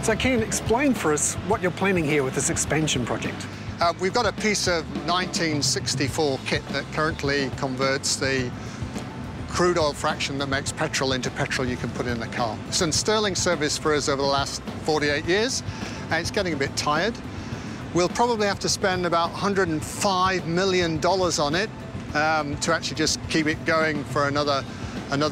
So Ken, explain for us what you're planning here with this expansion project. We've got a piece of 1964 kit that currently converts the crude oil fraction that makes petrol into petrol you can put in a car. It's done sterling service for us over the last 48 years, and it's getting a bit tired. We'll probably have to spend about $105 million on it to actually just keep it going for another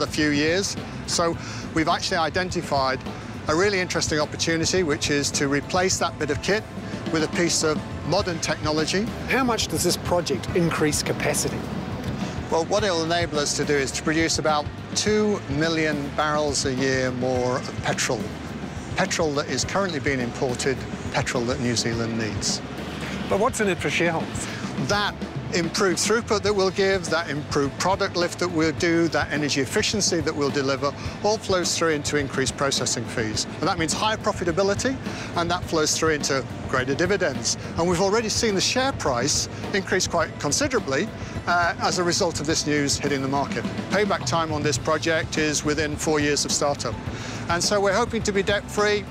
few years. So we've actually identified a really interesting opportunity, which is to replace that bit of kit with a piece of modern technology. How much does this project increase capacity? Well, what it will enable us to do is to produce about 2 million barrels a year more of petrol. Petrol that is currently being imported, petrol that New Zealand needs. But what's in it for shareholders? That improved throughput that we'll give, that improved product lift that we'll do, that energy efficiency that we'll deliver, all flows through into increased processing fees. And that means higher profitability, and that flows through into greater dividends. And we've already seen the share price increase quite considerably as a result of this news hitting the market. Payback time on this project is within 4 years of startup. And so we're hoping to be debt-free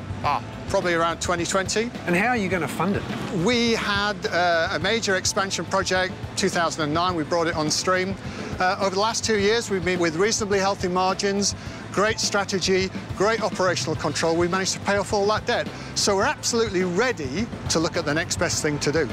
probably around 2020. And how are you going to fund it? We had a major expansion project, 2009, we brought it on stream. Over the last 2 years, we've been with reasonably healthy margins, great strategy, great operational control. We managed to pay off all that debt. So we're absolutely ready to look at the next best thing to do.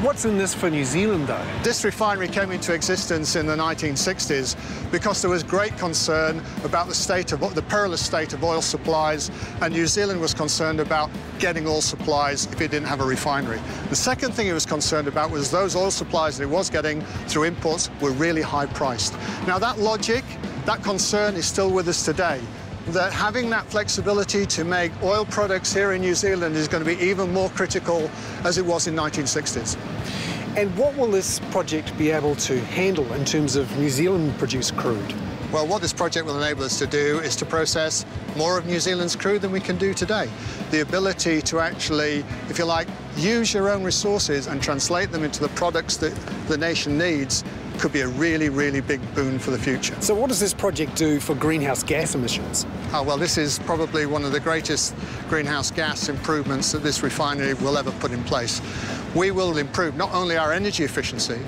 What's in this for New Zealand, though? This refinery came into existence in the 1960s because there was great concern about the perilous state of oil supplies, and New Zealand was concerned about getting oil supplies if it didn't have a refinery. The second thing it was concerned about was those oil supplies that it was getting through imports were really high priced. Now that logic, that concern is still with us today. That having that flexibility to make oil products here in New Zealand is going to be even more critical as it was in 1960s. And what will this project be able to handle in terms of New Zealand-produced crude? Well, what this project will enable us to do is to process more of New Zealand's crude than we can do today. The ability to actually, if you like, use your own resources and translate them into the products that the nation needs could be a really, really big boon for the future. So what does this project do for greenhouse gas emissions? Well, this is probably one of the greatest greenhouse gas improvements that this refinery will ever put in place. We will improve not only our energy efficiency,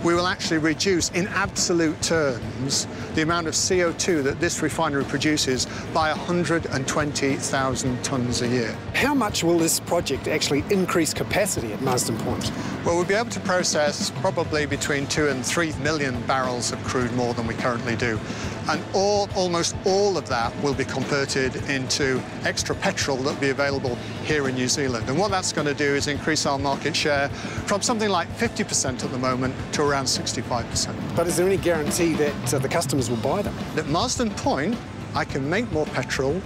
we will actually reduce, in absolute terms, the amount of CO2 that this refinery produces by 120,000 tonnes a year. How much will this project actually increase capacity at Marsden Point? Well, we'll be able to process probably between 2 and 3 million barrels of crude more than we currently do. And almost all of that will be converted into extra petrol that will be available here in New Zealand. And what that's going to do is increase our market share from something like 50% at the moment to around 65%. But is there any guarantee that the customers will buy them? At Marsden Point, I can make more petrol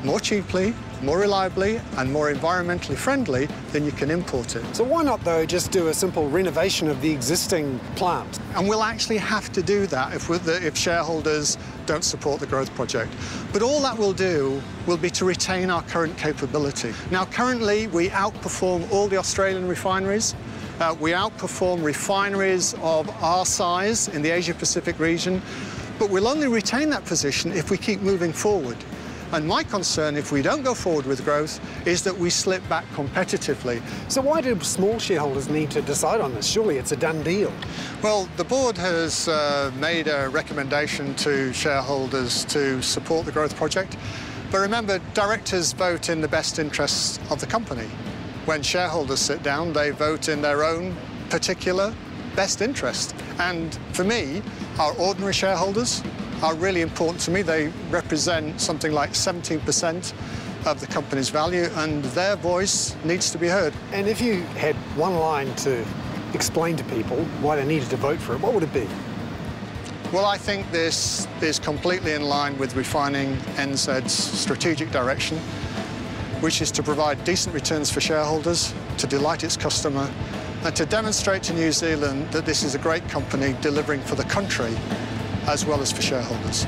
more cheaply, more reliably and more environmentally friendly than you can import it. So why not, though, just do a simple renovation of the existing plant? And we'll actually have to do that if shareholders don't support the growth project. But all that will do will be to retain our current capability. Now, currently, we outperform all the Australian refineries. We outperform refineries of our size in the Asia-Pacific region. But we'll only retain that position if we keep moving forward. And my concern, if we don't go forward with growth, is that we slip back competitively. So why do small shareholders need to decide on this? Surely it's a done deal. Well, the board has made a recommendation to shareholders to support the growth project. But remember, directors vote in the best interests of the company. When shareholders sit down, they vote in their own particular best interest. And for me, our ordinary shareholders are really important to me. They represent something like 17% of the company's value, and their voice needs to be heard. And if you had one line to explain to people why they needed to vote for it, what would it be? Well, I think this is completely in line with Refining NZ's strategic direction, which is to provide decent returns for shareholders, to delight its customer, and to demonstrate to New Zealand that this is a great company delivering for the country as well as for shareholders.